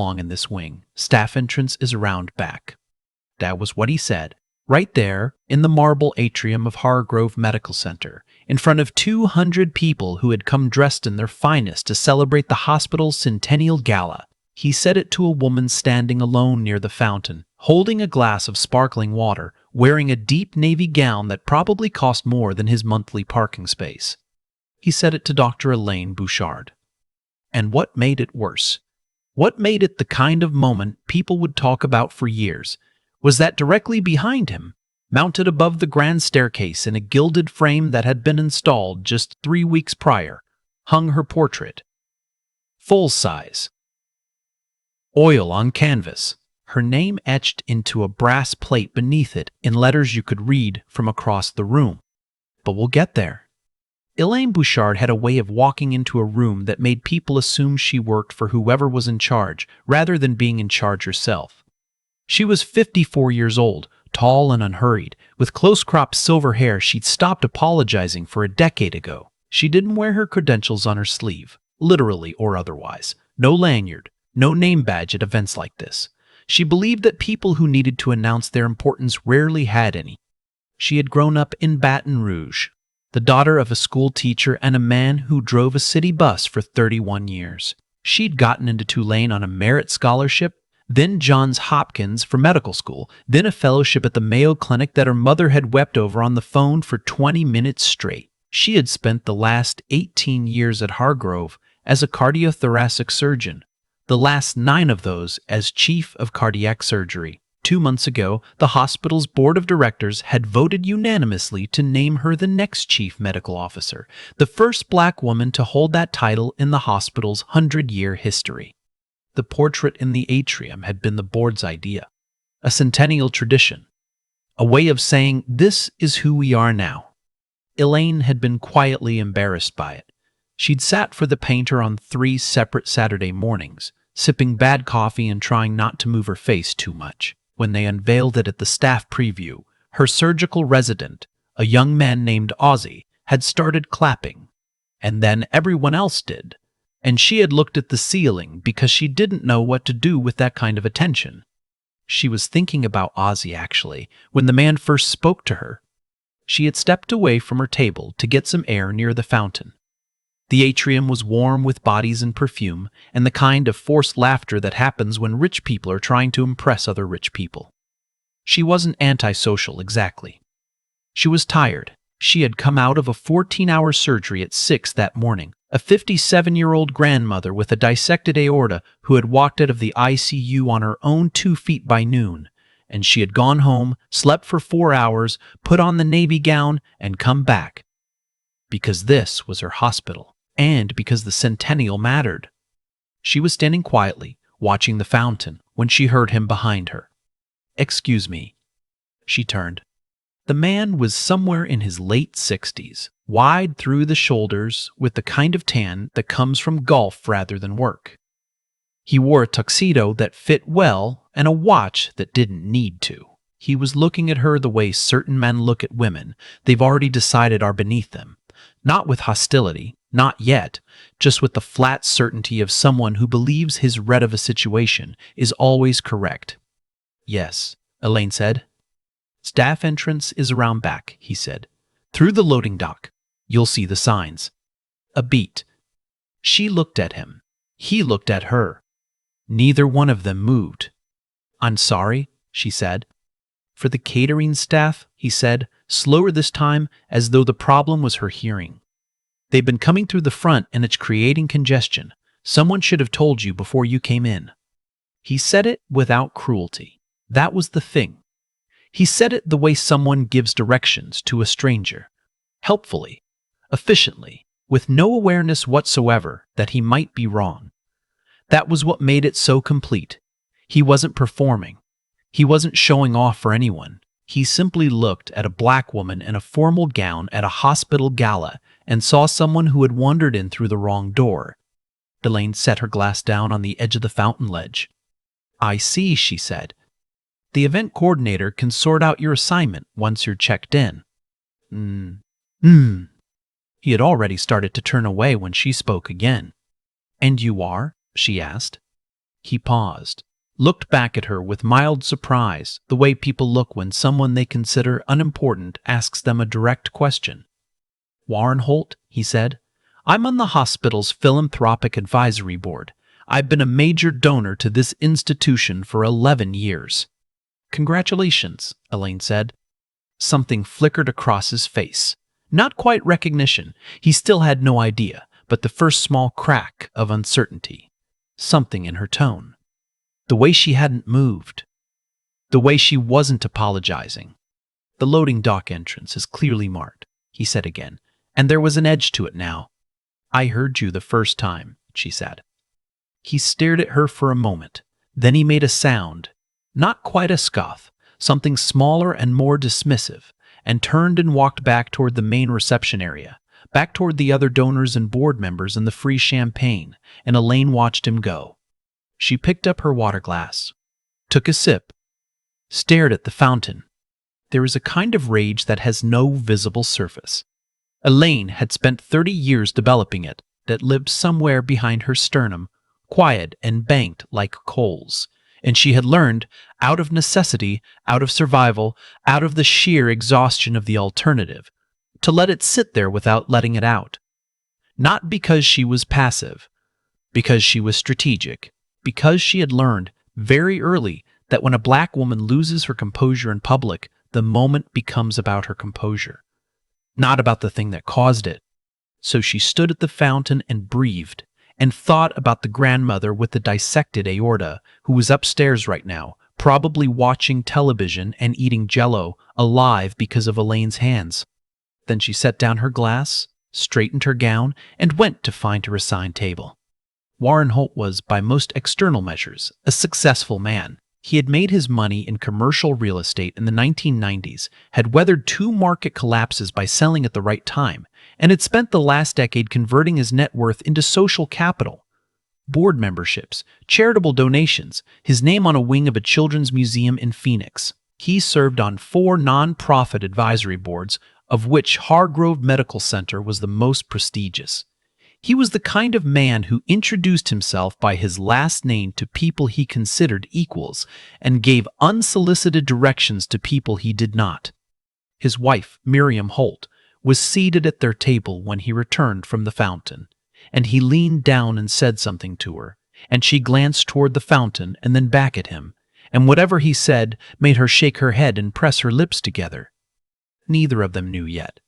belong in this wing. Staff entrance is around back." That was what he said, right there in the marble atrium of Hargrove Medical Center, in front of 200 people who had come dressed in their finest to celebrate the hospital's centennial gala. He said it to a woman standing alone near the fountain, holding a glass of sparkling water, wearing a deep navy gown that probably cost more than his monthly parking space. He said it to Dr. Elaine Bouchard. And what made it worse, what made it the kind of moment people would talk about for years, was that directly behind him, mounted above the grand staircase in a gilded frame that had been installed just 3 weeks prior, hung her portrait. Full size. Oil on canvas, her name etched into a brass plate beneath it in letters you could read from across the room. But we'll get there. Elaine Bouchard had a way of walking into a room that made people assume she worked for whoever was in charge, rather than being in charge herself. She was 54 years old, tall and unhurried, with close-cropped silver hair she'd stopped apologizing for a decade ago. She didn't wear her credentials on her sleeve, literally or otherwise. No lanyard, no name badge at events like this. She believed that people who needed to announce their importance rarely had any. She had grown up in Baton Rouge, the daughter of a school teacher and a man who drove a city bus for 31 years. She'd gotten into Tulane on a merit scholarship, then Johns Hopkins for medical school, then a fellowship at the Mayo Clinic that her mother had wept over on the phone for 20 minutes straight. She had spent the last 18 years at Hargrove as a cardiothoracic surgeon, the last 9 of those as chief of cardiac surgery. 2 months ago, the hospital's board of directors had voted unanimously to name her the next chief medical officer, the first black woman to hold that title in the hospital's 100-year history. The portrait in the atrium had been the board's idea, a centennial tradition, a way of saying, "This is who we are now." Elaine had been quietly embarrassed by it. She'd sat for the painter on 3 separate Saturday mornings, sipping bad coffee and trying not to move her face too much. When they unveiled it at the staff preview, her surgical resident, a young man named Ozzy, had started clapping. And then everyone else did. And she had looked at the ceiling because she didn't know what to do with that kind of attention. She was thinking about Ozzy, actually, when the man first spoke to her. She had stepped away from her table to get some air near the fountain. The atrium was warm with bodies and perfume, and the kind of forced laughter that happens when rich people are trying to impress other rich people. She wasn't antisocial exactly. She was tired. She had come out of a 14-hour surgery at 6 that morning, a 57-year-old grandmother with a dissected aorta who had walked out of the ICU on her own 2 feet by noon, and she had gone home, slept for 4 hours, put on the navy gown, and come back. Because this was her hospital, and because the centennial mattered. She was standing quietly, watching the fountain, when she heard him behind her. "Excuse me." She turned. The man was somewhere in his late 60s, wide through the shoulders, with the kind of tan that comes from golf rather than work. He wore a tuxedo that fit well and a watch that didn't need to. He was looking at her the way certain men look at women they've already decided are beneath them. Not with hostility, not yet, just with the flat certainty of someone who believes his read of a situation is always correct. "Yes," Elaine said. "Staff entrance is around back," he said. "Through the loading dock. You'll see the signs." A beat. She looked at him. He looked at her. Neither one of them moved. "I'm sorry," she said. "For the catering staff," he said, slower this time, as though the problem was her hearing. "They've been coming through the front and it's creating congestion. Someone should have told you before you came in." He said it without cruelty. That was the thing. He said it the way someone gives directions to a stranger, helpfully, efficiently, with no awareness whatsoever that he might be wrong. That was what made it so complete. He wasn't performing. He wasn't showing off for anyone. He simply looked at a black woman in a formal gown at a hospital gala and saw someone who had wandered in through the wrong door. Elaine set her glass down on the edge of the fountain ledge. "I see," she said. "The event coordinator can sort out your assignment once you're checked in." He had already started to turn away when she spoke again. "And you are?" she asked. He paused, looked back at her with mild surprise, the way people look when someone they consider unimportant asks them a direct question. "Warren Holt," he said, "I'm on the hospital's philanthropic advisory board. I've been a major donor to this institution for 11 years. "Congratulations," Elaine said. Something flickered across his face. Not quite recognition. He still had no idea, but the first small crack of uncertainty. Something in her tone. The way she hadn't moved. The way she wasn't apologizing. "The loading dock entrance is clearly marked," he said again, and there was an edge to it now. "I heard you the first time," she said. He stared at her for a moment. Then he made a sound, not quite a scoff, something smaller and more dismissive, and turned and walked back toward the main reception area, back toward the other donors and board members and the free champagne, and Elaine watched him go. She picked up her water glass, took a sip, stared at the fountain. There is a kind of rage that has no visible surface. Elaine had spent 30 years developing it, that lived somewhere behind her sternum, quiet and banked like coals. And she had learned, out of necessity, out of survival, out of the sheer exhaustion of the alternative, to let it sit there without letting it out. Not because she was passive, because she was strategic, because she had learned very early that when a black woman loses her composure in public, the moment becomes about her composure, not about the thing that caused it. So she stood at the fountain and breathed, and thought about the grandmother with the dissected aorta, who was upstairs right now, probably watching television and eating Jell-O, alive because of Elaine's hands. Then she set down her glass, straightened her gown, and went to find her assigned table. Warren Holt was, by most external measures, a successful man. He had made his money in commercial real estate in the 1990s, had weathered 2 market collapses by selling at the right time, and had spent the last decade converting his net worth into social capital. Board memberships, charitable donations, his name on a wing of a children's museum in Phoenix. He served on 4 non-profit advisory boards, of which Hargrove Medical Center was the most prestigious. He was the kind of man who introduced himself by his last name to people he considered equals and gave unsolicited directions to people he did not. His wife, Miriam Holt, was seated at their table when he returned from the fountain, and he leaned down and said something to her, and she glanced toward the fountain and then back at him, and whatever he said made her shake her head and press her lips together. Neither of them knew yet.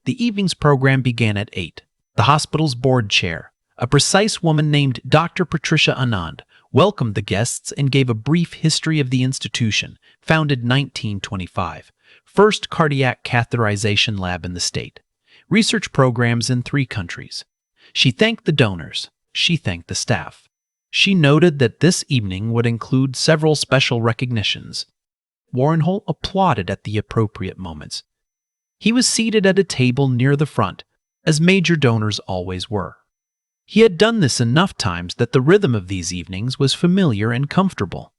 The evening's program began at 8. The hospital's board chair, a precise woman named Dr. Patricia Anand, welcomed the guests and gave a brief history of the institution, founded 1925, first cardiac catheterization lab in the state, research programs in 3 countries. She thanked the donors. She thanked the staff. She noted that this evening would include several special recognitions. Warren Holt applauded at the appropriate moments. He was seated at a table near the front, as major donors always were. He had done this enough times that the rhythm of these evenings was familiar and comfortable.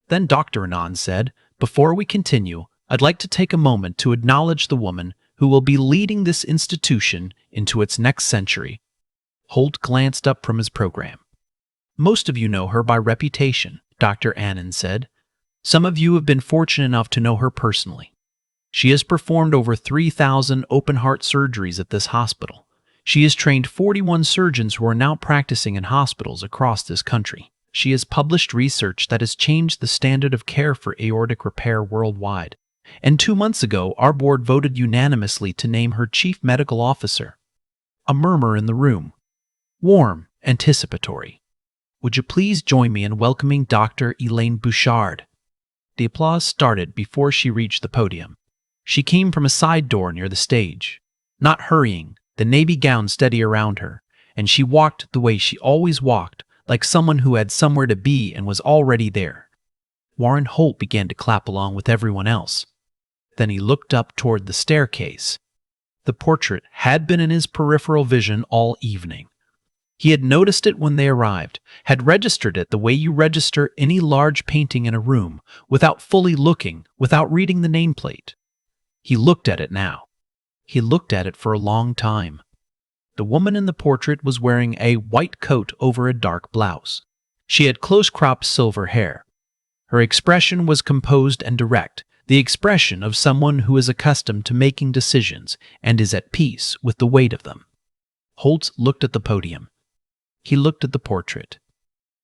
Then Dr. Anand said, "Before we continue, I'd like to take a moment to acknowledge the woman who will be leading this institution into its next century." Holt glanced up from his program. "Most of you know her by reputation," Dr. Anand said. "Some of you have been fortunate enough to know her personally. She has performed over 3,000 open-heart surgeries at this hospital. She has trained 41 surgeons who are now practicing in hospitals across this country. She has published research that has changed the standard of care for aortic repair worldwide. And 2 months ago, our board voted unanimously to name her chief medical officer." A murmur in the room. Warm, anticipatory. "Would you please join me in welcoming Dr. Elaine Bouchard?" The applause started before she reached the podium. She came from a side door near the stage, not hurrying, the navy gown steady around her, and she walked the way she always walked, like someone who had somewhere to be and was already there. Warren Holt began to clap along with everyone else. Then he looked up toward the staircase. The portrait had been in his peripheral vision all evening. He had noticed it when they arrived, had registered it the way you register any large painting in a room, without fully looking, without reading the nameplate. He looked at it now. He looked at it for a long time. The woman in the portrait was wearing a white coat over a dark blouse. She had close-cropped silver hair. Her expression was composed and direct, the expression of someone who is accustomed to making decisions and is at peace with the weight of them. Holt looked at the podium. He looked at the portrait.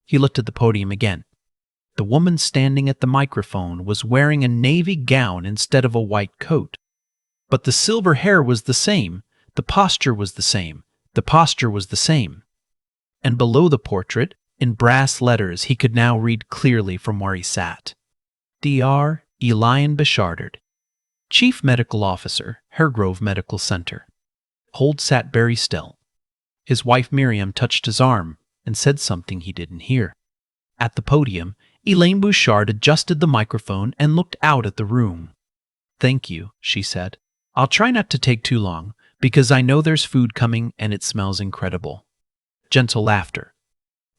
He looked at the podium again. The woman standing at the microphone was wearing a navy gown instead of a white coat. But the silver hair was the same, the posture was the same, the posture was the same. And below the portrait, in brass letters he could now read clearly from where he sat. Dr. Elaine Bouchard, Chief Medical Officer, Haregrove Medical Center. Holt sat very still. His wife Miriam touched his arm and said something he didn't hear. At the podium, Elaine Bouchard adjusted the microphone and looked out at the room. "Thank you," she said. "I'll try not to take too long, because I know there's food coming and it smells incredible." Gentle laughter.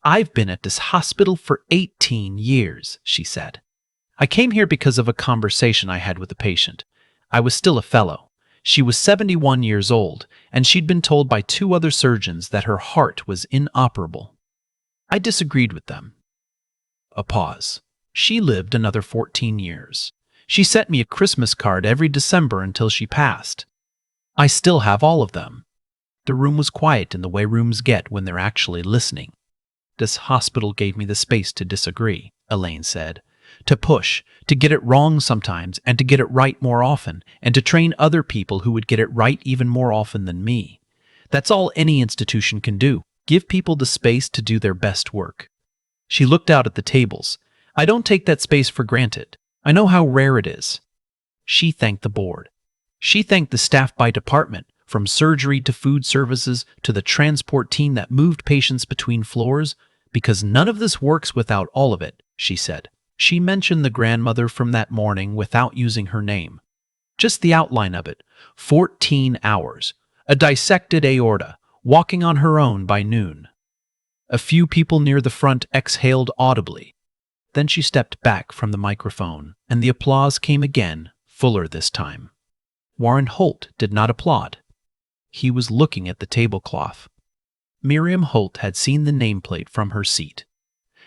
"I've been at this hospital for 18 years, she said. "I came here because of a conversation I had with a patient. I was still a fellow. She was 71 years old, and she'd been told by 2 other surgeons that her heart was inoperable. I disagreed with them." A pause. "She lived another 14 years. She sent me a Christmas card every December until she passed. I still have all of them." The room was quiet in the way rooms get when they're actually listening. "This hospital gave me the space to disagree," Elaine said. "To push, to get it wrong sometimes, and to get it right more often, and to train other people who would get it right even more often than me. That's all any institution can do, give people the space to do their best work." She looked out at the tables. "I don't take that space for granted. I know how rare it is." She thanked the board. She thanked the staff by department, from surgery to food services to the transport team that moved patients between floors, because none of this works without all of it, she said. She mentioned the grandmother from that morning without using her name. Just the outline of it. 14 hours. A dissected aorta, walking on her own by noon. A few people near the front exhaled audibly. Then she stepped back from the microphone, and the applause came again, fuller this time. Warren Holt did not applaud. He was looking at the tablecloth. Miriam Holt had seen the nameplate from her seat.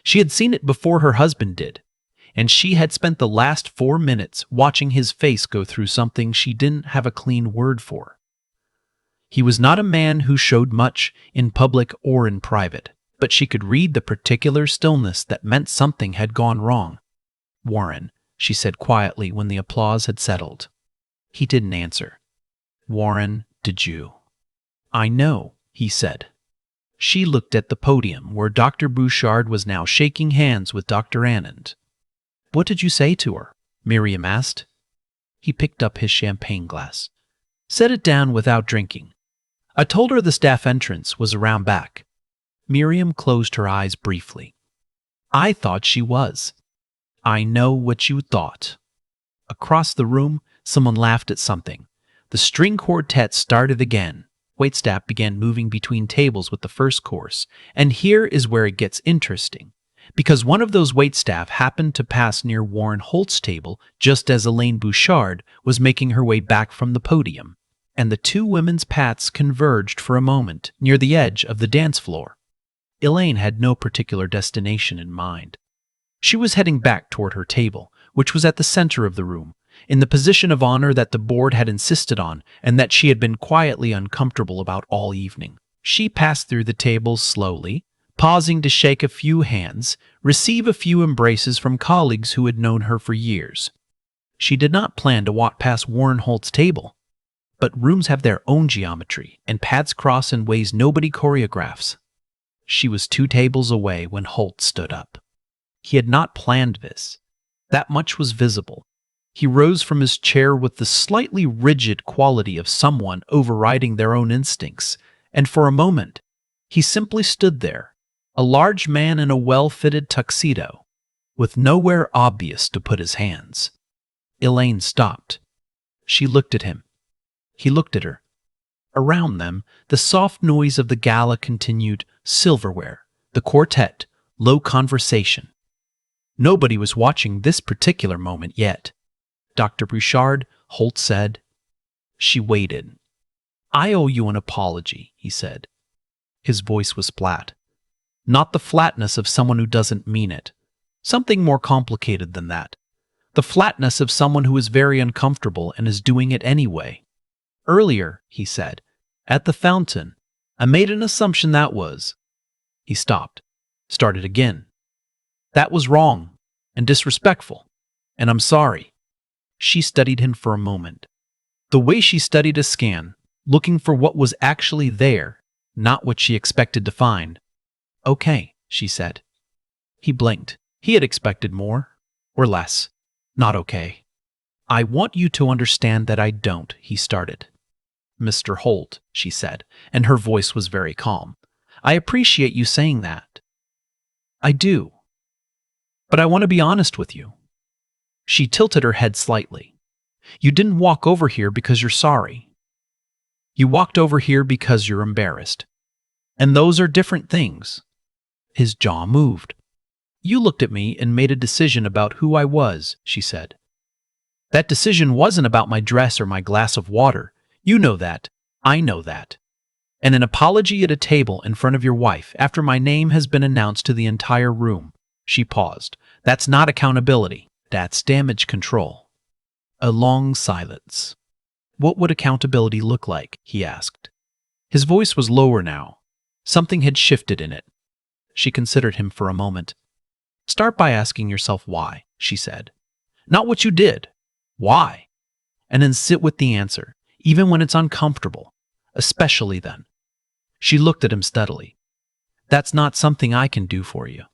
She had seen it before her husband did, and she had spent the last 4 minutes watching his face go through something she didn't have a clean word for. He was not a man who showed much in public or in private, but she could read the particular stillness that meant something had gone wrong. "Warren," she said quietly when the applause had settled. He didn't answer. "Warren, did you?" "I know," he said. She looked at the podium where Dr. Bouchard was now shaking hands with Dr. Anand. "What did you say to her?" Miriam asked. He picked up his champagne glass. "Set it down without drinking. I told her the staff entrance was around back." Miriam closed her eyes briefly. "I thought she was." "I know what you thought." Across the room, someone laughed at something. The string quartet started again. Waitstaff began moving between tables with the first course, and here is where it gets interesting. Because one of those waitstaff happened to pass near Warren Holt's table just as Elaine Bouchard was making her way back from the podium, and the 2 women's paths converged for a moment near the edge of the dance floor. Elaine had no particular destination in mind. She was heading back toward her table, which was at the center of the room, in the position of honor that the board had insisted on and that she had been quietly uncomfortable about all evening. She passed through the tables slowly, pausing to shake a few hands, receive a few embraces from colleagues who had known her for years. She did not plan to walk past Warren Holt's table, but rooms have their own geometry, and paths cross in ways nobody choreographs. She was 2 tables away when Holt stood up. He had not planned this. That much was visible. He rose from his chair with the slightly rigid quality of someone overriding their own instincts, and for a moment, he simply stood there, a large man in a well-fitted tuxedo, with nowhere obvious to put his hands. Elaine stopped. She looked at him. He looked at her. Around them, the soft noise of the gala continued, silverware, the quartet, low conversation. Nobody was watching this particular moment yet. "Dr. Bouchard," Holt said. She waited. "I owe you an apology," he said. His voice was flat. Not the flatness of someone who doesn't mean it. Something more complicated than that. The flatness of someone who is very uncomfortable and is doing it anyway. Earlier, he said, at the fountain, I made an assumption that was. He stopped, started again. That was wrong and disrespectful, and I'm sorry. She studied him for a moment. The way she studied a scan, looking for what was actually there, not what she expected to find. Okay, she said. He blinked. He had expected more, or less. Not okay. I want you to understand that I don't, he started. Mr. Holt, she said, and her voice was very calm. I appreciate you saying that. I do. But I want to be honest with you. She tilted her head slightly. You didn't walk over here because you're sorry. You walked over here because you're embarrassed. And those are different things. His jaw moved. You looked at me and made a decision about who I was, she said. That decision wasn't about my dress or my glass of water. You know that. I know that. And an apology at a table in front of your wife after my name has been announced to the entire room. She paused. That's not accountability. That's damage control. A long silence. What would accountability look like? He asked. His voice was lower now. Something had shifted in it. She considered him for a moment. Start by asking yourself why, she said. Not what you did. Why? And then sit with the answer, even when it's uncomfortable, especially then. She looked at him steadily. That's not something I can do for you.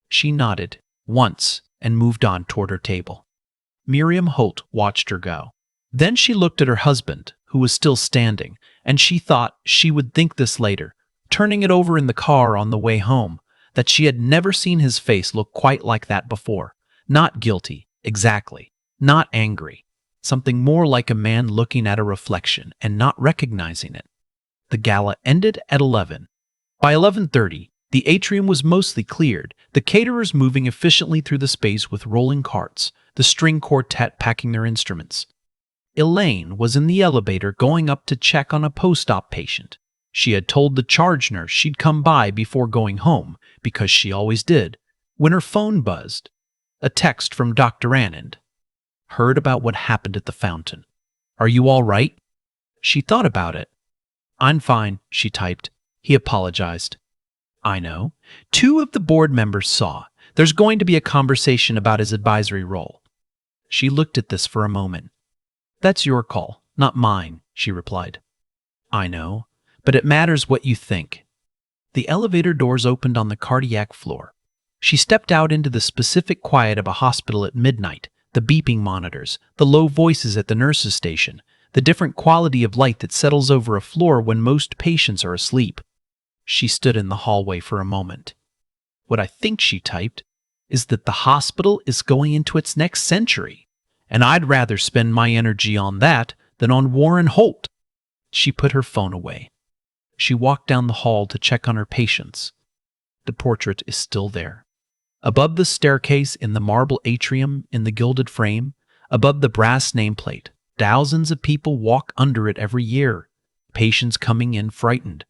She nodded, once, and moved on toward her table. Miriam Holt watched her go. Then she looked at her husband, who was still standing, and she thought she would think this later, turning it over in the car on the way home, that she had never seen his face look quite like that before. Not guilty, exactly. Not angry. Something more like a man looking at a reflection and not recognizing it. The gala ended at 11. By 11:30, the atrium was mostly cleared, the caterers moving efficiently through the space with rolling carts, the string quartet packing their instruments. Elaine was in the elevator going up to check on a post-op patient. She had told the charge nurse she'd come by before going home, because she always did, when her phone buzzed. A text from Dr. Anand. Heard about what happened at the fountain. Are you all right? She thought about it. I'm fine, she typed. He apologized. I know. 2 of the board members saw. There's going to be a conversation about his advisory role. She looked at this for a moment. That's your call, not mine, she replied. I know, but it matters what you think. The elevator doors opened on the cardiac floor. She stepped out into the specific quiet of a hospital at midnight, the beeping monitors, the low voices at the nurse's station, the different quality of light that settles over a floor when most patients are asleep. She stood in the hallway for a moment. What I think, she typed, is that the hospital is going into its next century, and I'd rather spend my energy on that than on Warren Holt. She put her phone away. She walked down the hall to check on her patients. The portrait is still there. Above the staircase in the marble atrium in the gilded frame, above the brass nameplate, thousands of people walk under it every year. Patients coming in frightened.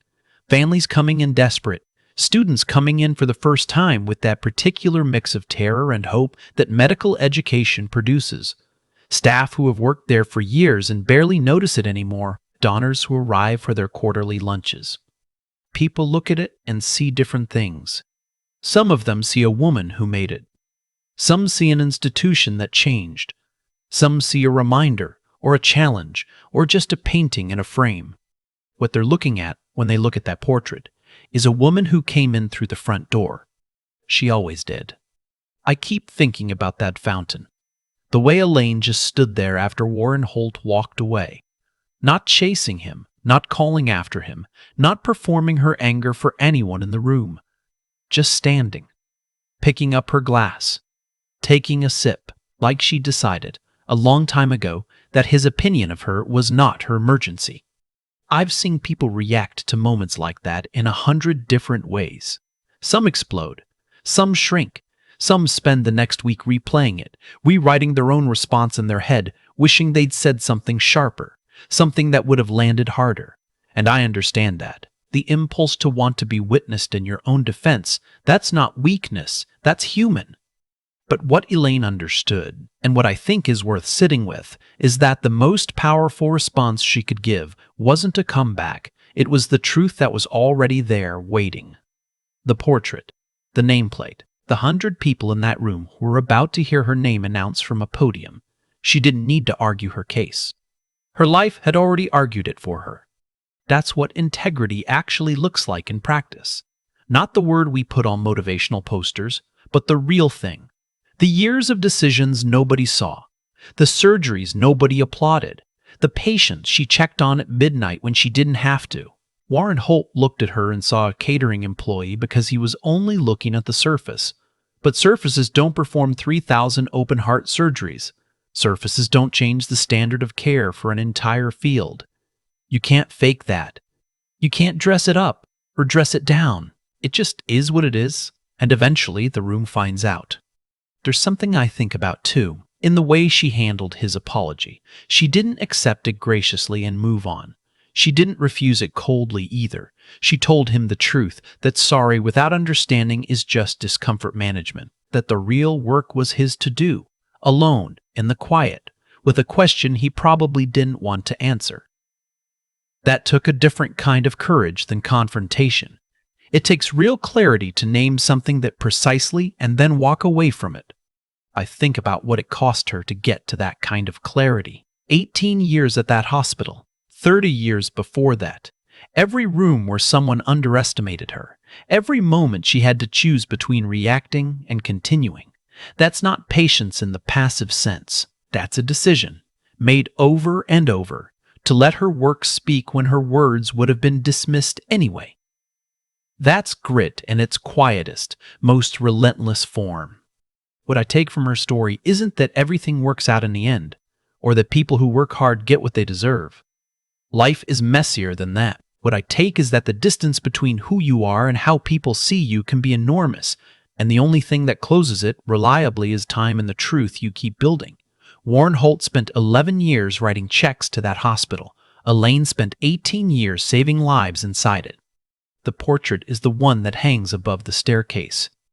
Families coming in desperate. Students coming in for the first time with that particular mix of terror and hope that medical education produces. Staff who have worked there for years and barely notice it anymore. Donors who arrive for their quarterly lunches. People look at it and see different things. Some of them see a woman who made it. Some see an institution that changed. Some see a reminder, or a challenge, or just a painting in a frame. What they're looking at when they look at that portrait is a woman who came in through the front door. She always did. I keep thinking about that fountain. The way Elaine just stood there after Warren Holt walked away. Not chasing him, not calling after him, not performing her anger for anyone in the room. Just standing, picking up her glass, taking a sip, like she decided, a long time ago, that his opinion of her was not her emergency. I've seen people react to moments like that in 100 different ways. Some explode, some shrink, some spend the next week replaying it, rewriting their own response in their head, wishing they'd said something sharper, something that would have landed harder. And I understand that. the impulse to want to be witnessed in your own defense, that's not weakness, that's human. But what Elaine understood, and what I think is worth sitting with, is that the most powerful response she could give wasn't a comeback, it was the truth that was already there waiting. The portrait, the nameplate, the 100 people in that room who were about to hear her name announced from a podium. She didn't need to argue her case. Her life had already argued it for her. That's what integrity actually looks like in practice. Not the word we put on motivational posters, but the real thing. The years of decisions nobody saw, the surgeries nobody applauded, the patients she checked on at midnight when she didn't have to. Warren Holt looked at her and saw a catering employee because he was only looking at the surface. But surfaces don't perform 3,000 open-heart surgeries. Surfaces don't change the standard of care for an entire field. You can't fake that. You can't dress it up or dress it down. It just is what it is, and eventually the room finds out. There's something I think about, too, in the way she handled his apology. She didn't accept it graciously and move on. She didn't refuse it coldly either. She told him the truth, that sorry without understanding is just discomfort management, that the real work was his to do, alone, in the quiet, with a question he probably didn't want to answer. That took a different kind of courage than confrontation. It takes real clarity to name something that precisely and then walk away from it. I think about what it cost her to get to that kind of clarity. 18 years at that hospital, 30 years before that. Every room where someone underestimated her. Every moment she had to choose between reacting and continuing. That's not patience in the passive sense. That's a decision, made over and over, to let her work speak when her words would have been dismissed anyway. That's grit in its quietest, most relentless form. What I take from her story isn't that everything works out in the end, or that people who work hard get what they deserve. Life is messier than that. What I take is that the distance between who you are and how people see you can be enormous, and the only thing that closes it reliably is time and the truth you keep building. Warren Holt spent 11 years writing checks to that hospital. Elaine spent 18 years saving lives inside it. The portrait is the one that hangs above the staircase.